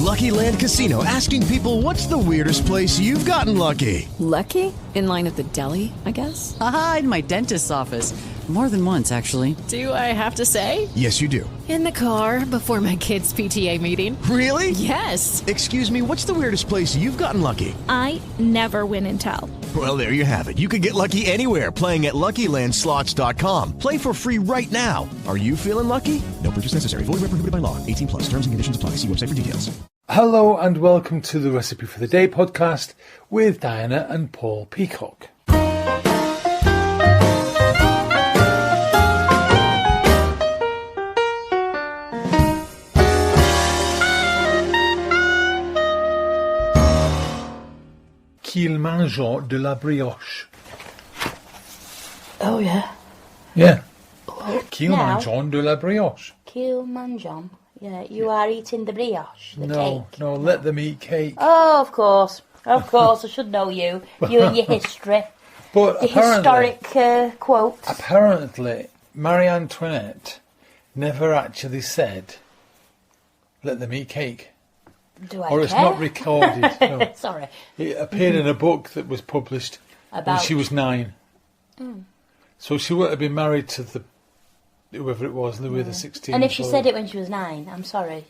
Lucky Land Casino, asking people, what's the weirdest place you've gotten lucky? Lucky? In line at the deli, I guess? Aha, in my dentist's office. More than once, actually. Do I have to say? Yes, you do. In the car before my kids' PTA meeting. Really? Yes. Excuse me, what's the weirdest place you've gotten lucky? I never win and tell. Well, there you have it. You can get lucky anywhere, playing at LuckyLandSlots.com. Play for free right now. Are you feeling lucky? No purchase necessary. Void where prohibited by law. 18 plus. Terms and conditions apply. See website for details. Hello and welcome to the Recipe for the Day podcast with Diana and Paul Peacock. Qu'ils mangent de la brioche. Oh, yeah. Yeah. Qu'ils mangent de la brioche. Qu'ils mangent. Yeah, you are eating the brioche, the cake. No, let them eat cake. Oh, of course. Of course, I should know you. You and your history. But your historic quotes. Apparently, Marie Antoinette never actually said, let them eat cake. Do I Or it's not recorded. No. Sorry. It appeared in a book that was published when she was 9. So she would have been married to whoever it was, Louis XVI. And if she said it when she was 9, I'm sorry,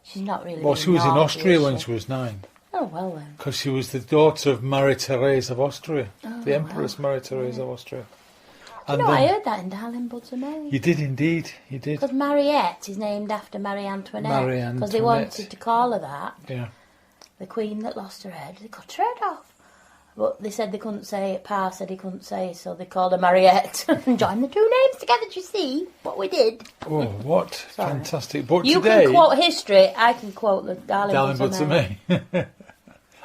she's not really. Well, she was in Austria when she was 9. Oh, well then. Because she was the daughter of Marie-Thérèse of Austria, the Empress Marie-Thérèse of Austria. And I heard that in Darling Buds of Mary. You did indeed, you did. Because Mariette is named after Marie Antoinette. Because they wanted to call her that. Yeah. The queen that lost her head. They cut her head off. But they said they couldn't say it. Pa said he couldn't say, so they called her Mariette. And joined the two names together, do you see what we did? Oh, what fantastic. But you today, can quote history, I can quote the Darling Buds of Mary.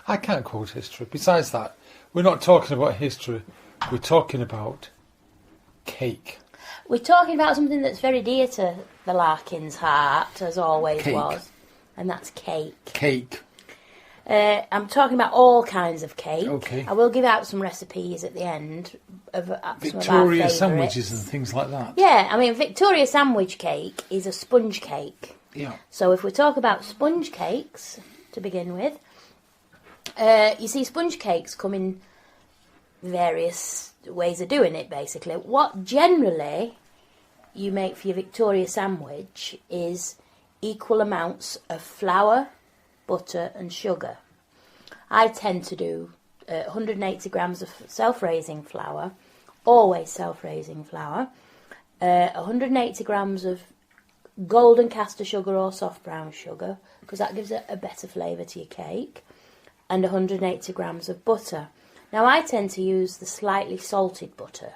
I can't quote history. Besides that, we're not talking about history. We're talking about cake. We're talking about something that's very dear to the Larkins' heart, as always was. And that's cake. Cake. I'm talking about all kinds of cake. Okay. I will give out some recipes at the end of Victoria sandwiches and things like that. Yeah, I mean, Victoria sandwich cake is a sponge cake. Yeah. So if we talk about sponge cakes, to begin with, you see sponge cakes come in various ways of doing it, basically. What generally you make for your Victoria sandwich is equal amounts of flour, butter and sugar. I tend to do 180 grams of self-raising flour, always self-raising flour, 180 grams of golden caster sugar or soft brown sugar, because that gives a better flavour to your cake, and 180 grams of butter. Now I tend to use the slightly salted butter.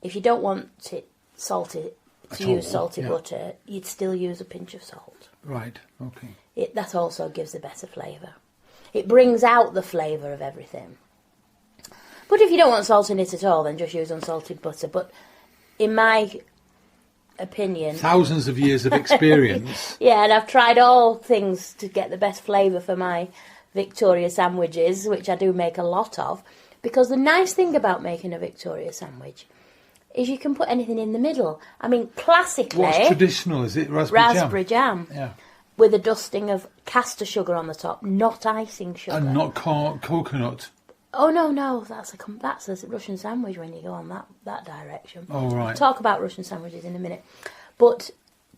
If you don't want it salted, butter, you'd still use a pinch of salt. Right, okay. That also gives a better flavour. It brings out the flavour of everything. But if you don't want salt in it at all, then just use unsalted butter. But in my opinion... Thousands of years of experience. Yeah, and I've tried all things to get the best flavour for my Victoria sandwiches, which I do make a lot of. Because the nice thing about making a Victoria sandwich is you can put anything in the middle. I mean, classically... What's traditional? Is it raspberry jam? Yeah. With a dusting of caster sugar on the top, not icing sugar. And not coconut. Oh, no, that's a Russian sandwich when you go on that direction. Oh, right. We'll talk about Russian sandwiches in a minute. But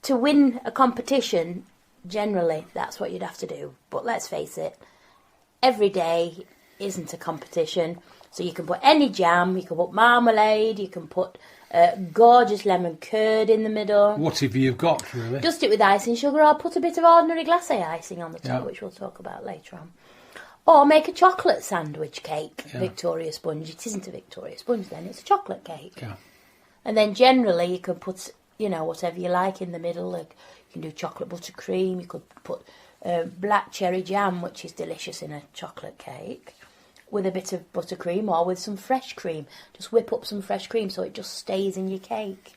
to win a competition, generally, that's what you'd have to do. But let's face it, every day isn't a competition. So you can put any jam, you can put marmalade, you can put gorgeous lemon curd in the middle. Whatever you've got, really. Dust it with icing sugar or put a bit of ordinary glacé icing on the top, which we'll talk about later on. Or make a chocolate sandwich cake, Victoria sponge. It isn't a Victoria sponge then, it's a chocolate cake. Yeah. And then generally you can put, whatever you like in the middle. Like you can do chocolate buttercream, you could put black cherry jam, which is delicious in a chocolate cake, with a bit of buttercream or with some fresh cream. Just whip up some fresh cream so it just stays in your cake.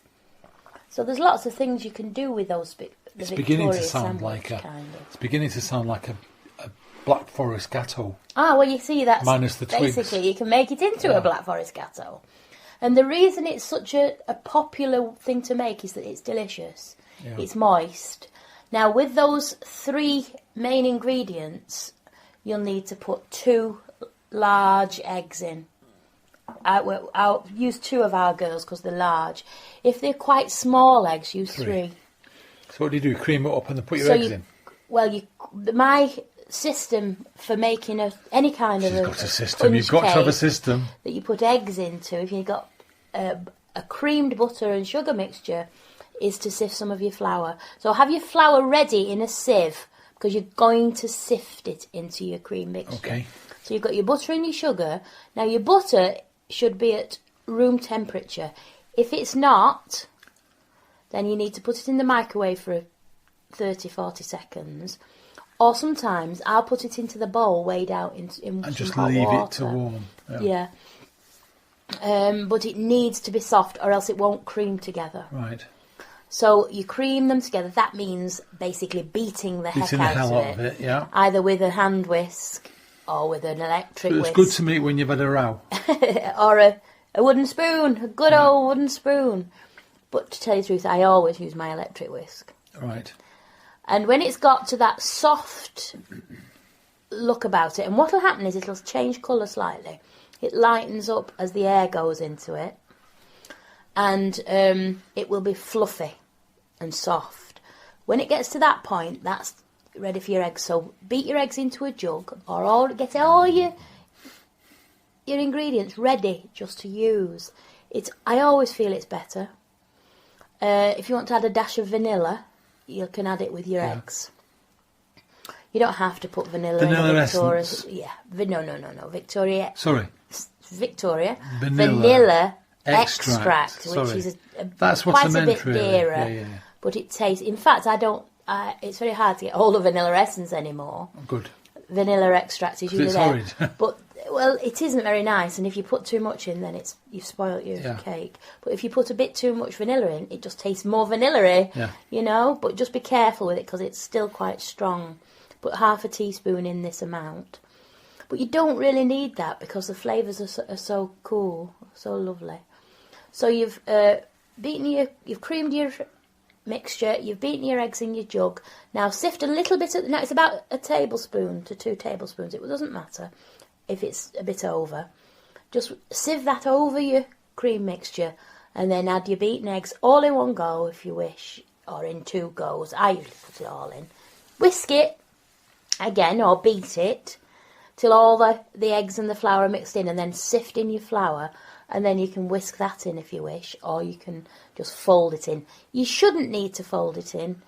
So there's lots of things you can do with those. It's beginning to sound like It's beginning to sound like a Black Forest gateau. Ah, well, you see, that's minus the twigs. Basically, you can make it into a Black Forest gateau. And the reason it's such a popular thing to make is that it's delicious. Yeah. It's moist. Now, with those 3 main ingredients, you'll need to put 2 large eggs in. I'll use 2 of our girls because they're large. If they're quite small eggs, use 3. So what do? Cream it up and then put your eggs in? Well, my system for making any kind of She's got a system. You've got to have a system. That you put eggs into, if you've got a creamed butter and sugar mixture, is to sift some of your flour. So have your flour ready in a sieve because you're going to sift it into your cream mixture. Okay. So you've got your butter and your sugar. Now your butter should be at room temperature. If it's not, then you need to put it in the microwave for 30-40 seconds. Or sometimes I'll put it into the bowl weighed out in and just hot leave water. it to warm. Yeah. But it needs to be soft or else it won't cream together. Right. So you cream them together. That means basically beating the heck out of it. Yeah. Either with a hand whisk or with an electric So it's whisk. good to meet when you've had a row. Or a wooden spoon, a good old wooden spoon. But to tell you the truth, I always use my electric whisk. Right. And when it's got to that soft look about it, and what will happen is it'll change colour slightly. It lightens up as the air goes into it. And it will be fluffy and soft. When it gets to that point, that's ready for your eggs. So beat your eggs into a jug, or get all your ingredients ready just to use. I always feel it's better. If you want to add a dash of vanilla, you can add it with your eggs. You don't have to put vanilla in a Victoria. Essence. Yeah, no. Victoria. Sorry. Vanilla extract, which is that's what's quite a bit really. dearer. Yeah. But it tastes. In fact, it's very hard to get hold of vanilla essence anymore. Good. Vanilla extract is usually it's there. horrid. But it isn't very nice. And if you put too much in, then you've spoilt your cake. But if you put a bit too much vanilla in, it just tastes more vanilla-y. Yeah. You know. But just be careful with it because it's still quite strong. Put half a teaspoon in this amount. But you don't really need that because the flavours are so cool, so lovely. So you've creamed your mixture, you've beaten your eggs in your jug. Now sift a little bit. Now it's about a tablespoon to 2 tablespoons. It doesn't matter if it's a bit over. Just sieve that over your cream mixture and then add your beaten eggs all in one go if you wish, or in 2 goes. I usually put it all in. Whisk it again or beat it till all the eggs and the flour are mixed in, and then sift in your flour, and then you can whisk that in if you wish, or you can just fold it in. You shouldn't need to fold it in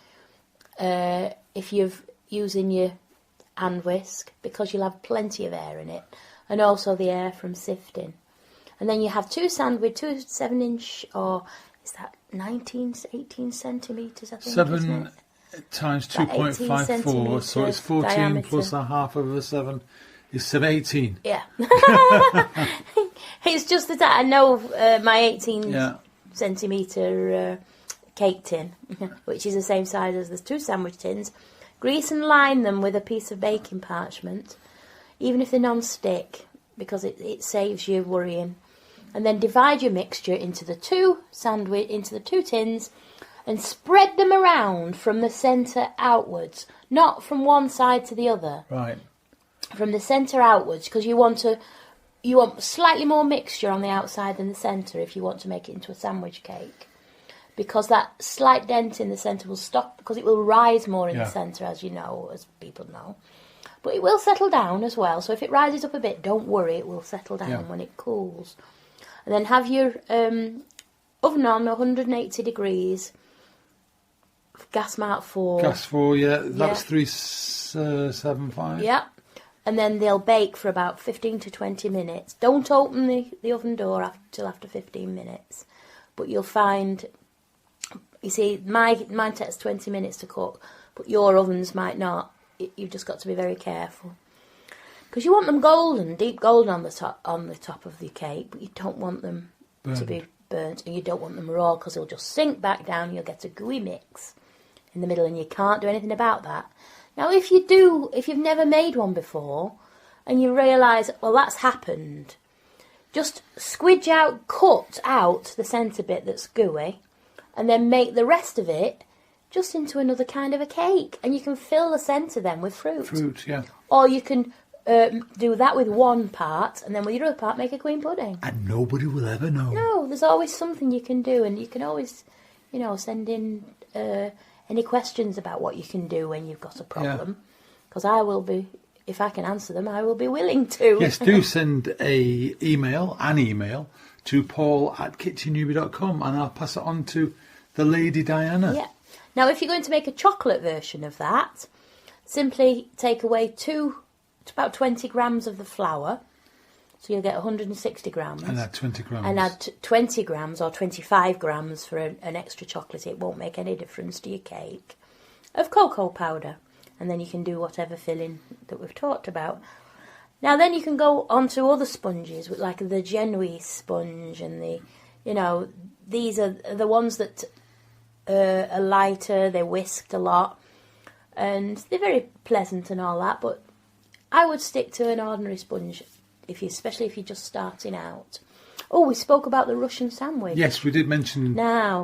if you're using your hand whisk, because you'll have plenty of air in it, and also the air from sifting. And then you have 2 sandwich, 2 7-inch, or is that 18 centimetres, I think, 7 times 2.54, so it's 14 diameter. plus a half of a 7 is 18. Yeah. It's just that I know my 18 centimetre cake tin, which is the same size as the 2 sandwich tins. Grease and line them with a piece of baking parchment, even if they're non-stick, because it saves you worrying. And then divide your mixture into the 2 tins, and spread them around from the centre outwards, not from one side to the other. Right. From the centre outwards, because you want slightly more mixture on the outside than the centre if you want to make it into a sandwich cake, because that slight dent in the centre will stop, because it will rise more in the centre, as people know. But it will settle down as well, so if it rises up a bit, don't worry, it will settle down when it cools. And then have your oven on 180 degrees, gas mark 4. Gas 4, that's 375. Yeah. And then they'll bake for about 15 to 20 minutes. Don't open the oven door till after 15 minutes. But you'll find, you see, mine takes 20 minutes to cook, but your ovens might not. You've just got to be very careful. Because you want them golden, deep golden on the top of the cake, but you don't want them to be burnt, and you don't want them raw, because they'll just sink back down, you'll get a gooey mix in the middle, and you can't do anything about that. Now, if you've never made one before, and you realise, well, that's happened, just cut out the centre bit that's gooey, and then make the rest of it just into another kind of a cake. And you can fill the centre then with fruit. Fruit, yeah. Or you can do that with one part, and then with your other part make a queen pudding. And nobody will ever know. No, there's always something you can do, and you can always, send in any questions about what you can do when you've got a problem. Because I will be, if I can answer them, I will be willing to. Yes, do send an email to paul@kitchennewbie.com, and I'll pass it on to the lady Diana. Yeah. Now, if you're going to make a chocolate version of that, simply take away about 20 grams of the flour, so you'll get 160 grams. And add 20 grams. And add 20 grams or 25 grams for an extra chocolate. It won't make any difference to your cake. Of cocoa powder. And then you can do whatever filling that we've talked about. Now then you can go on to other sponges, like the Genoese sponge and these are the ones that are lighter, they're whisked a lot. And they're very pleasant and all that, but I would stick to an ordinary sponge, especially if you're just starting out. Oh, we spoke about the Russian sandwich. Yes, we did mention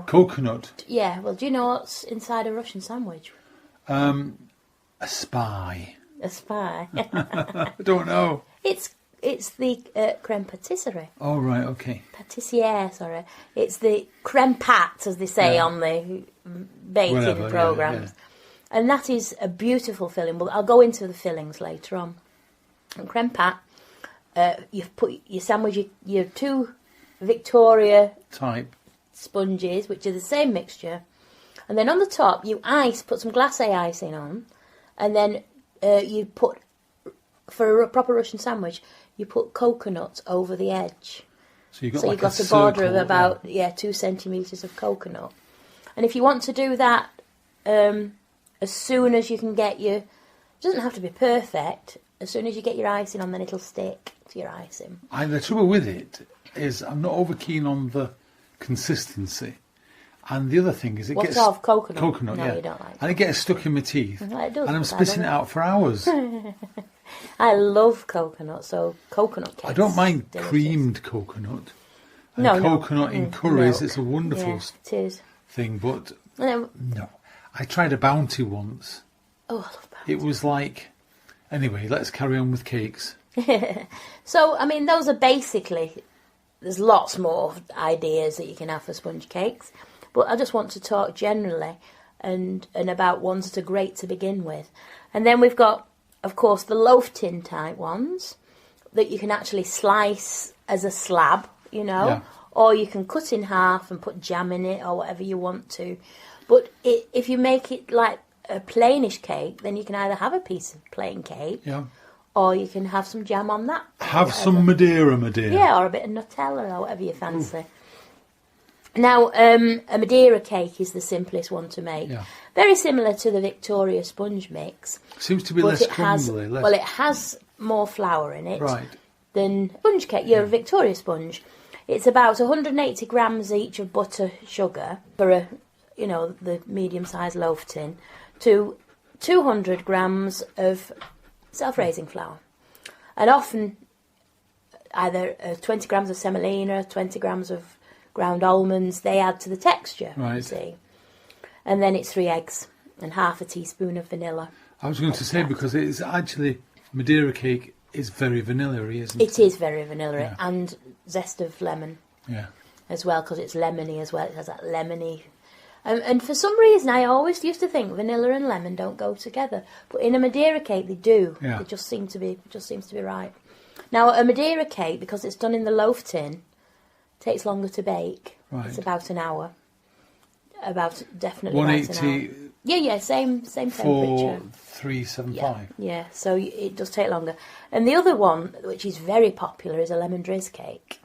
coconut. Yeah, well, do you know what's inside a Russian sandwich? A spy. A spy. I don't know. It's the creme patisserie. Oh, right, okay. Patissiere, sorry. It's the creme pat, as they say on the baking programmes. Yeah. And that is a beautiful filling. Well, I'll go into the fillings later on. And creme pat, you've put your sandwich, your two Victoria type sponges, which are the same mixture. And then on the top, you put some glacé icing on. And then you put, for a proper Russian sandwich, you put coconut over the edge. So you've got a border of about 2 centimetres of coconut. And if you want to do that as soon as you can get it doesn't have to be perfect, as soon as you get your icing on, then it'll stick to your icing. The trouble with it is I'm not over keen on the consistency. And the other thing is it gets... What of coconut? Coconut, no, yeah. You don't like and it gets stuck in my teeth. Well, it does, and I'm spitting it out for hours. I love coconut, so coconut cakes. I don't mind delicious. Creamed coconut. And coconut in curries, it's a wonderful thing. But no. I tried a Bounty once. Oh, I love Bounty. It was like... Anyway, let's carry on with cakes. So, I mean, those are basically... There's lots more ideas that you can have for sponge cakes. But I just want to talk generally and about ones that are great to begin with. And then we've got, of course, the loaf tin type ones that you can actually slice as a slab, or you can cut in half and put jam in it or whatever you want to. But if you make it like a plainish cake, then you can either have a piece of plain cake, or you can have some jam on that. Have some Madeira. Yeah, or a bit of Nutella or whatever you fancy. Ooh. Now, a Madeira cake is the simplest one to make. Yeah. Very similar to the Victoria sponge mix. Seems to be less crumbly. Well, it has more flour in it than sponge cake. Your Victoria sponge. It's about 180 grams each of butter, sugar for the medium-sized loaf tin, to 200 grams of self-raising flour. And often either 20 grams of semolina, 20 grams of ground almonds, they add to the texture, you see. And then it's 3 eggs and half a teaspoon of vanilla. I was going to say, because it's actually, Madeira cake is very vanilla-y, isn't it? It is very vanilla-y, and zest of lemon as well, because it's lemony as well. It has that lemony... And for some reason, I always used to think vanilla and lemon don't go together. But in a Madeira cake, they do. Yeah. It just seems to be right. Now, a Madeira cake, because it's done in the loaf tin, takes longer to bake. Right. It's about an hour. Definitely 180. About an hour. Yeah, same temperature. 375. Yeah, so it does take longer. And the other one, which is very popular, is a lemon drizz cake.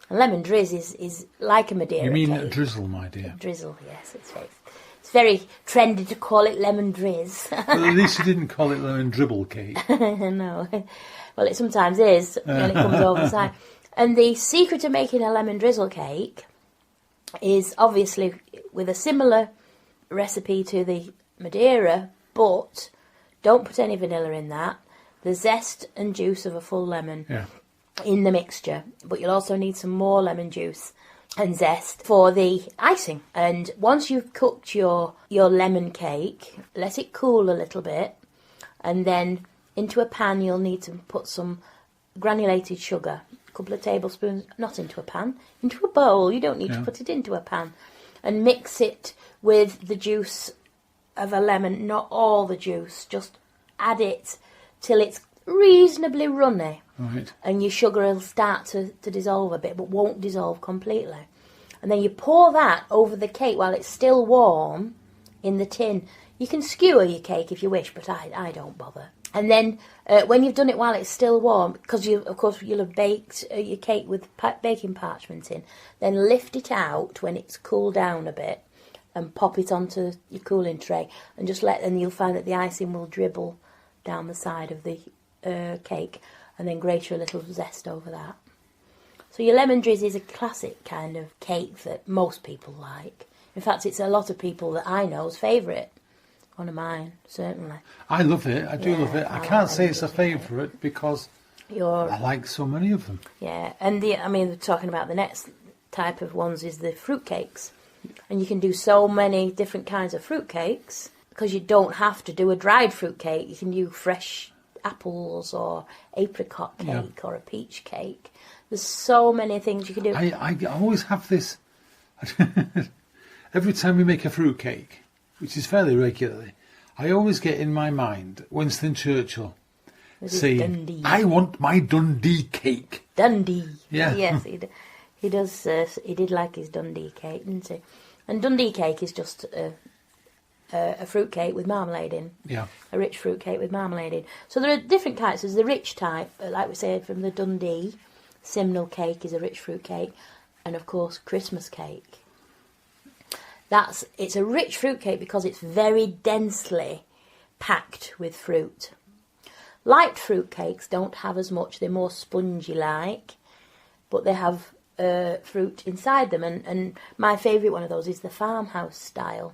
And lemon drizz is like a Madeira cake. You mean a drizzle, my dear? A drizzle, yes. It's very trendy to call it lemon drizz. Well, at least you didn't call it lemon dribble cake. No. Well, it sometimes is when it comes over the side. And the secret of making a lemon drizzle cake is obviously with a similar recipe to the Madeira, but don't put any vanilla in that. The zest and juice of a full lemon in the mixture, but you'll also need some more lemon juice and zest for the icing. And once you've cooked your lemon cake, let it cool a little bit, and then into a pan you'll need to put some granulated sugar, a couple of tablespoons, not into a pan, into a bowl. You don't need to put it into a pan, and mix it with the juice of a lemon, not all the juice, just add it till it's reasonably runny. Right. And your sugar will start to dissolve a bit, but won't dissolve completely. And then you pour that over the cake while it's still warm in the tin. You can skewer your cake if you wish, but I don't bother. And then when you've done it while it's still warm, because you'll have baked your cake with baking parchment in, then lift it out when it's cooled down a bit and pop it onto your cooling tray, and and you'll find that the icing will dribble down the side of the cake, and then grate a little zest over that. So your lemon drizzy is a classic kind of cake that most people like. In fact, it's a lot of people that I know's favourite. One of mine, certainly. I love it. I do love it. I can't say it's a favourite because I like so many of them. Yeah, and we're talking about the next type of ones is the fruit cakes. And you can do so many different kinds of fruit cakes because you don't have to do a dried fruit cake. You can do fresh apples or apricot cake or a peach cake. There's so many things you can do. I always have this... Every time we make a fruit cake, which is fairly regularly, I always get in my mind Winston Churchill saying, I want my Dundee cake. Dundee. Yeah. Yes, he does. He did like his Dundee cake, didn't he? And Dundee cake is just a fruit cake with marmalade in. Yeah. A rich fruit cake with marmalade in. So there are different types. There's the rich type, like we said, from the Dundee. Simnel cake is a rich fruit cake. And, of course, Christmas cake. It's a rich fruit cake because it's very densely packed with fruit. Light fruit cakes don't have as much. They're more spongy-like, but they have fruit inside them. And my favourite one of those is the farmhouse style,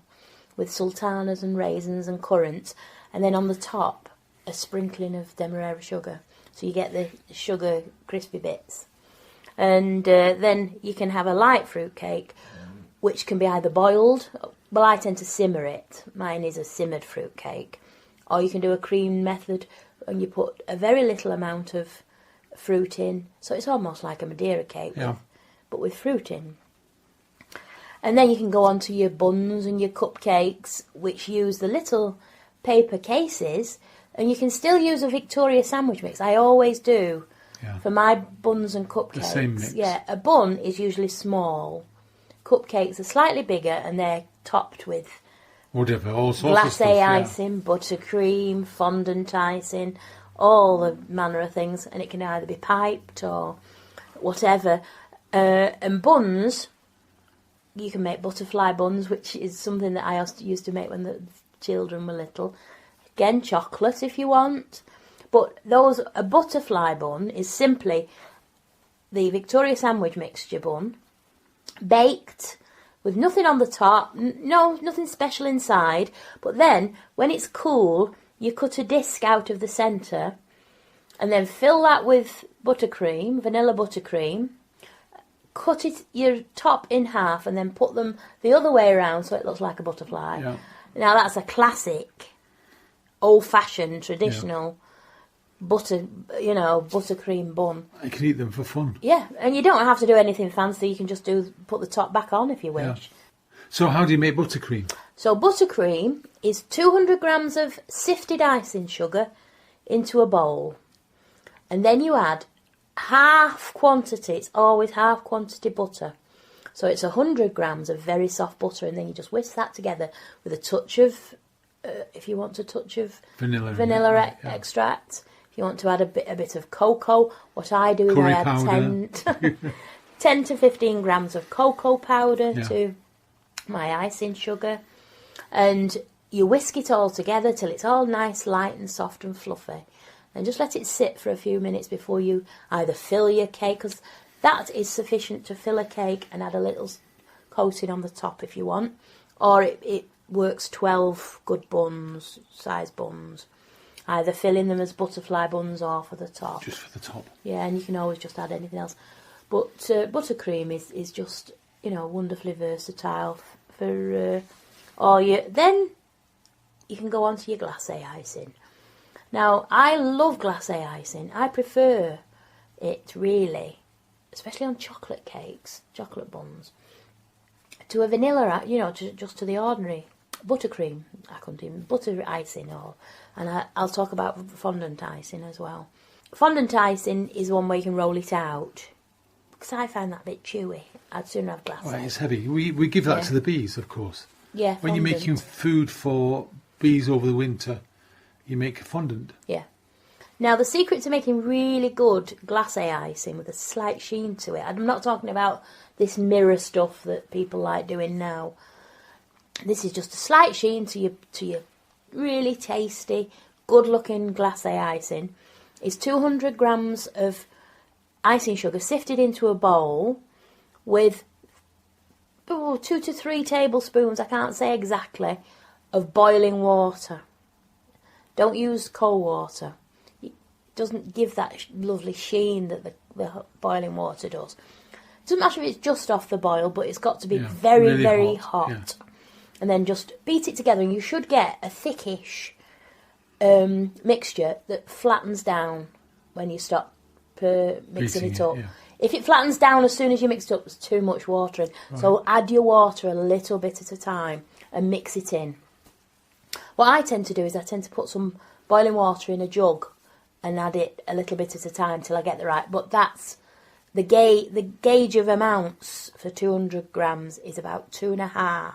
with sultanas and raisins and currants, and then on the top a sprinkling of demerara sugar, so you get the sugar crispy bits. And then you can have a light fruit cake, which can be either boiled, well, I tend to simmer it. Mine is a simmered fruit cake. Or you can do a cream method, and you put a very little amount of fruit in, so it's almost like a Madeira cake, but with fruit in. And then you can go on to your buns and your cupcakes, which use the little paper cases, and you can still use a Victoria sandwich mix. I always do for my buns and cupcakes. The same mix. Yeah, a bun is usually small. Cupcakes are slightly bigger, and they're topped with whatever, all sorts of stuff. Glacé icing, buttercream, fondant icing, all the manner of things, and it can either be piped or whatever. And buns, you can make butterfly buns, which is something that I used to make when the children were little. Again, chocolate if you want. But a butterfly bun is simply the Victoria sandwich mixture bun, baked with nothing on the top, nothing special inside. But then, when it's cool, you cut a disc out of the centre and then fill that with buttercream, vanilla buttercream, cut your top in half and then put them the other way around so it looks like a butterfly. Yeah. Now that's a classic, old-fashioned, traditional buttercream bun. I can eat them for fun. Yeah, and you don't have to do anything fancy. You can just put the top back on if you wish. Yeah. So how do you make buttercream? So buttercream is 200 grams of sifted icing sugar into a bowl. And then you add half quantity, it's always half quantity butter. So it's 100 grams of very soft butter, and then you just whisk that together with a touch of, if you want a touch of vanilla extract. If you want to add a bit of cocoa, what I do is I add 10 to 15 grams of cocoa powder to my icing sugar, and you whisk it all together till it's all nice, light and soft and fluffy. And just let it sit for a few minutes before you either fill your cake, because that is sufficient to fill a cake, and add a little coating on the top if you want. Or it works 12 good buns, size buns. Either filling them as butterfly buns or for the top. Just for the top. Yeah, and you can always just add anything else. But buttercream is just wonderfully versatile then you can go on to your glacé icing. Now, I love glacé icing. I prefer it really, especially on chocolate cakes, chocolate buns, to a vanilla, just to the ordinary buttercream. I couldn't even butter icing I'll talk about fondant icing as well. Fondant icing is one where you can roll it out, because I find that a bit chewy. I'd sooner have glacé. Right, it's heavy. We give that to the bees, of course. Yeah, when you're making food for bees over the winter, you make a fondant. Yeah. Now, the secret to making really good glacé icing with a slight sheen to it, I'm not talking about this mirror stuff that people like doing now. This is just a slight sheen to your really tasty, good-looking glacé icing. Is 200 grams of icing sugar sifted into a bowl with 2 to 3 tablespoons, I can't say exactly, of boiling water. Don't use cold water. It doesn't give that lovely sheen that the boiling water does. It doesn't matter if it's just off the boil, but it's got to be very, really very hot. Yeah. And then just beat it together, and you should get a thickish mixture that flattens down when you stop mixing it up. Yeah. If it flattens down as soon as you mix it up, there's too much water in. Right. So add your water a little bit at a time and mix it in. What I tend to do is I tend to put some boiling water in a jug and add it a little bit at a time till I get the right. But that's the gauge of amounts for 200 grams is about 2.5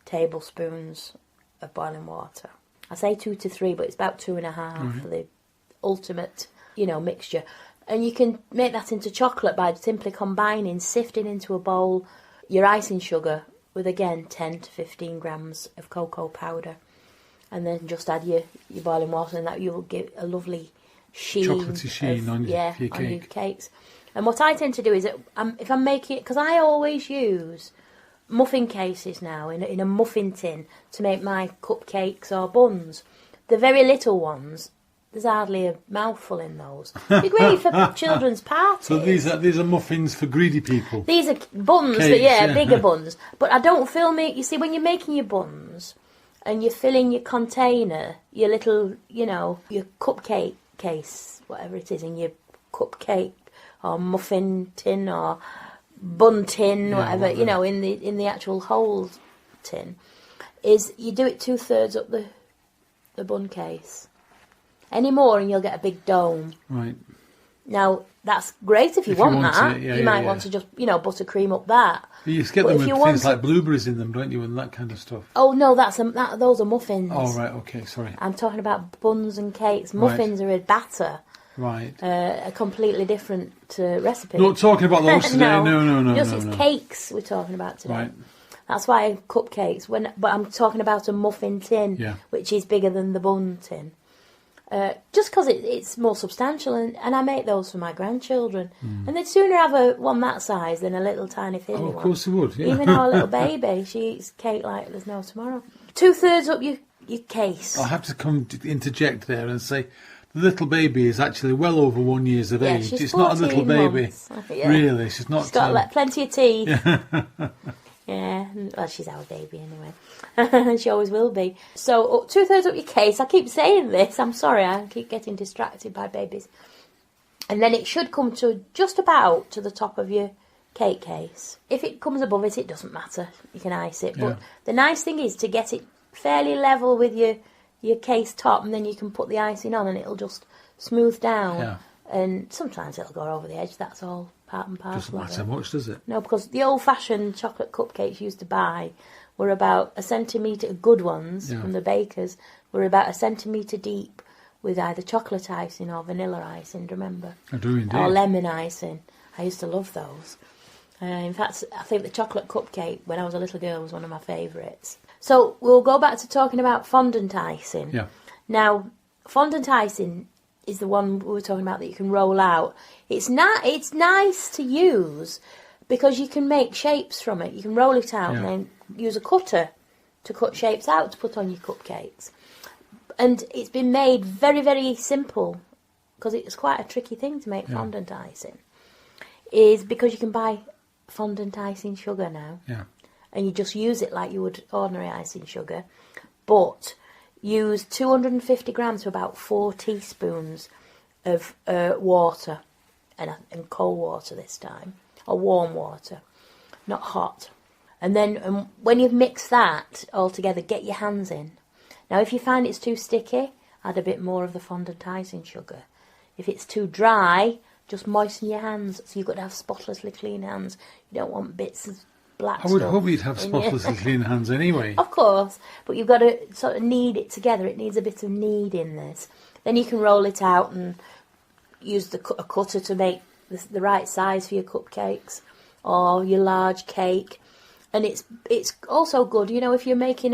tablespoons of boiling water. I say 2 to 3, but it's about 2.5 for the ultimate, mixture. And you can make that into chocolate by simply sifting into a bowl your icing sugar with, again, 10 to 15 grams of cocoa powder. And then just add your boiling water, and that you'll get a lovely sheen. Chocolatey sheen on your cake. On your cakes. And what I tend to do is, if I'm making it, because I always use muffin cases now in a muffin tin to make my cupcakes or buns. The very little ones, there's hardly a mouthful in those. They're great for children's parties. So these are muffins for greedy people. These are buns, cakes, bigger buns. But I don't film it. You see, when you're making your buns and you're filling your container, your little, your cupcake case, whatever it is, in your cupcake or muffin tin or bun tin, whatever, in the actual whole tin, is you do it 2/3 up the bun case. Any more and you'll get a big dome. Right. Now, that's great if you want that. You might want to just, buttercream up that. You just get them with things like blueberries in them, don't you, and that kind of stuff? Oh, no, those are muffins. Oh, right, okay, sorry. I'm talking about buns and cakes. Muffins are a batter. Right. A completely different recipe. Not talking about those today. No. It's cakes we're talking about today. Right. That's why cupcakes. But I'm talking about a muffin tin, which is bigger than the bun tin. Just because it's more substantial, and I make those for my grandchildren, and they'd sooner have one that size than a little tiny thin one. Of course they would. Yeah. Even our little baby, she eats cake like there's no tomorrow. 2/3 up your case. I'll have to interject there and say, the little baby is actually well over 1 year of age. She's it's not a little baby. Really, she's not. She's got plenty of teeth. Yeah, well, she's our baby anyway. She always will be. So 2/3 up your case. I keep saying this. I'm sorry. I keep getting distracted by babies. And then it should come to just about to the top of your cake case. If it comes above it, it doesn't matter. You can ice it. But the nice thing is to get it fairly level with your case top, and then you can put the icing on and it'll just smooth down. Yeah. And sometimes it'll go over the edge. That's all part and parcel. Doesn't matter much, does it? No, because the old-fashioned chocolate cupcakes you used to buy were about a centimetre, good ones from the bakers, were about a centimetre deep with either chocolate icing or vanilla icing, remember? I do indeed. Or lemon icing. I used to love those. In fact, I think the chocolate cupcake, when I was a little girl, was one of my favourites. So we'll go back to talking about fondant icing. Yeah. Now, fondant icing is the one we were talking about that you can roll out. It's nice to use because you can make shapes from it. You can roll it out and then use a cutter to cut shapes out to put on your cupcakes. And it's been made very, very simple because it's quite a tricky thing to make fondant icing. Is because you can buy fondant icing sugar now. Yeah. And you just use it like you would ordinary icing sugar, but use 250 grams to about 4 teaspoons of water, and cold water this time, or warm water, not hot. And then when you've mixed that all together, get your hands in. Now, if you find it's too sticky, add a bit more of the fondant icing sugar. If it's too dry, just moisten your hands, so you've got to have spotlessly clean hands. You don't want bits of black I would stuff hope you'd have spotlessly clean hands anyway. Of course, but you've got to sort of knead it together. It needs a bit of knead in this. Then you can roll it out and use a cutter to make the right size for your cupcakes or your large cake. And it's also good, you know, if you're making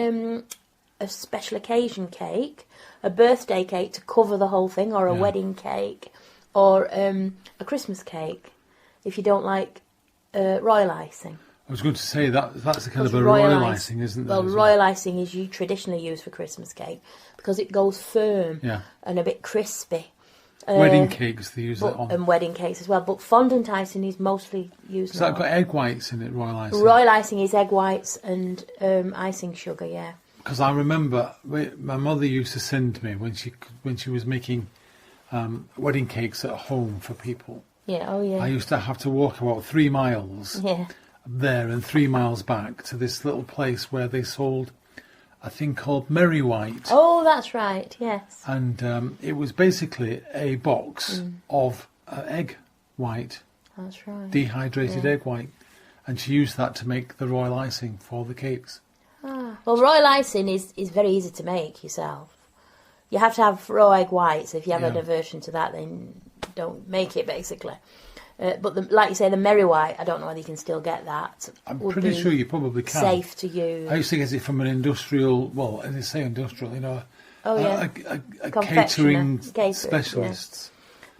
a special occasion cake, a birthday cake to cover the whole thing, or a wedding cake, or a Christmas cake, if you don't like royal icing. I was going to say that's a kind of a royal icing, isn't it? Well, royal icing is traditionally used for Christmas cake because it goes firm and a bit crispy. Wedding cakes, they use it on. And wedding cakes as well. But fondant icing is mostly used. Has that got egg whites in it, royal icing? Royal icing is egg whites and icing sugar, yeah. Because I remember my mother used to send me when she was making wedding cakes at home for people. Yeah, oh yeah. I used to have to walk about 3 miles there and 3 miles back to this little place where they sold a thing called Merry White. Oh, that's right, yes. And it was basically a box of egg white. That's right. Dehydrated egg white. And she used that to make the royal icing for the cakes. Ah. Well, royal icing is very easy to make yourself. You have to have raw egg whites. If you have an aversion to that, then don't make it, basically. But like you say, the Merry White, I don't know whether you can still get that. I'm pretty sure you probably can. Safe to use. I used to get it from an industrial, well, as they say industrial, you know, a catering specialist.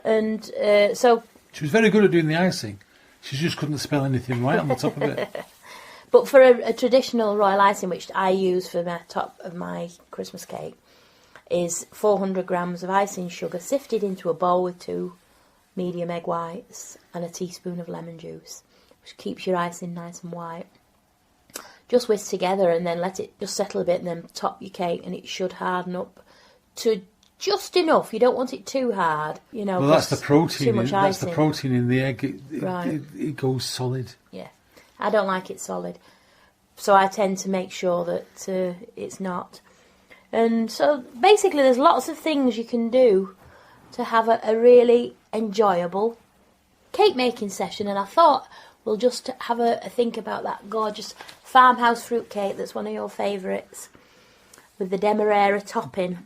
Yeah. And so... She was very good at doing the icing. She just couldn't spell anything right on the top of it. But for a traditional royal icing, which I use for the top of my Christmas cake, is 400 grams of icing sugar sifted into a bowl with 2 medium egg whites and a teaspoon of lemon juice, which keeps your icing nice and white. Just whisk together and then let it just settle a bit, and then top your cake, and it should harden up to just enough. You don't want it too hard, you know. Well, that's the protein. Too much that's icing. the protein in the egg. Right. It goes solid. Yeah, I don't like it solid, so I tend to make sure that it's not. And so basically, there's lots of things you can do to have a really enjoyable cake making session. And I thought we'll just have a think about that gorgeous farmhouse fruit cake that's one of your favourites, with the demerara topping.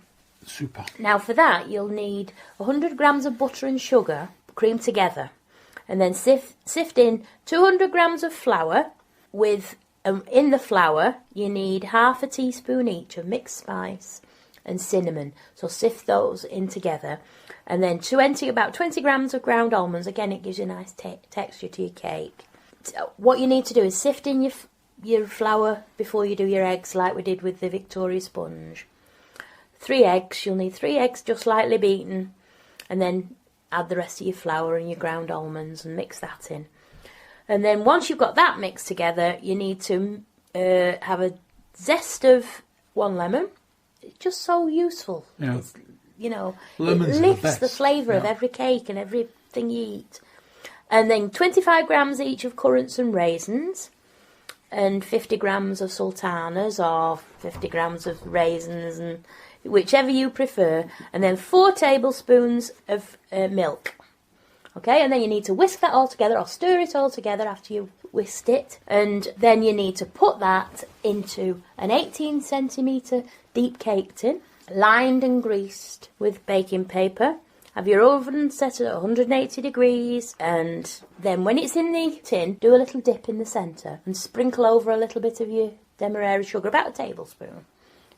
Super. Now for that you'll need 100 grams of butter and sugar creamed together, and then sift in 200 grams of flour. With in the flour you need half a teaspoon each of mixed spice and cinnamon, so sift those in together. And then about 20 grams of ground almonds. Again, it gives you a nice texture to your cake. So what you need to do is sift in your flour before you do your eggs, like we did with the Victoria sponge. 3 eggs. You'll need 3 eggs just lightly beaten, and then add the rest of your flour and your ground almonds and mix that in. And then once you've got that mixed together, you need to have a zest of 1 lemon. It's just so useful. Yeah. You know, Lemons it lifts the flavour of every cake and everything you eat. And then 25 grams each of currants and raisins, and 50 grams of sultanas, or 50 grams of raisins, and whichever you prefer. And then 4 tablespoons of milk. Okay, and then you need to whisk that all together, or stir it all together after you've whisked it. And then you need to put that into an 18 centimetre deep cake tin, lined and greased with baking paper. Have your oven set at 180 degrees, and then when it's in the tin, do a little dip in the centre and sprinkle over a little bit of your demerara sugar, about a tablespoon,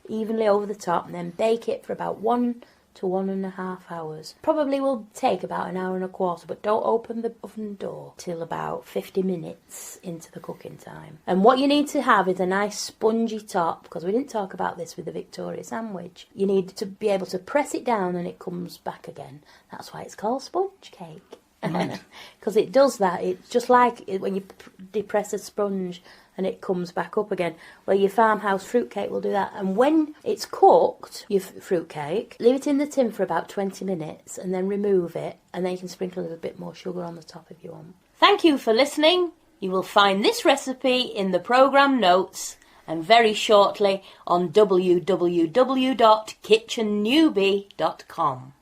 evenly over the top, and then bake it for about 1 to 1.5 hours. Probably will take about 1 hour and a quarter, but don't open the oven door till about 50 minutes into the cooking time. And what you need to have is a nice spongy top, because we didn't talk about this with the Victoria sandwich. You need to be able to press it down and it comes back again. That's why it's called sponge cake. Right. Because it does that. It's just like when you depress a sponge and it comes back up again. Well, your farmhouse fruitcake will do that. And when it's cooked, your fruitcake, leave it in the tin for about 20 minutes and then remove it, and then you can sprinkle a little bit more sugar on the top if you want. Thank you for listening. You will find this recipe in the programme notes and very shortly on www.kitchennewbie.com.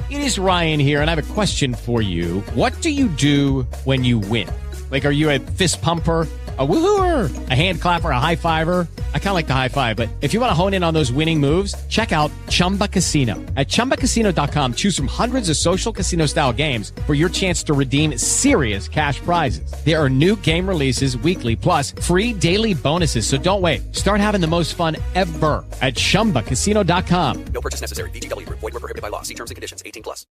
It is Ryan here, and I have a question for you. What do you do when you win? Like, are you a fist pumper, a woohooer, a hand clapper, a high fiver? I kind of like the high five, but if you want to hone in on those winning moves, check out Chumba Casino. At ChumbaCasino.com, choose from hundreds of social casino-style games for your chance to redeem serious cash prizes. There are new game releases weekly, plus free daily bonuses, so don't wait. Start having the most fun ever at ChumbaCasino.com. No purchase necessary. VGW Group. Void where prohibited by law. See terms and conditions. 18+.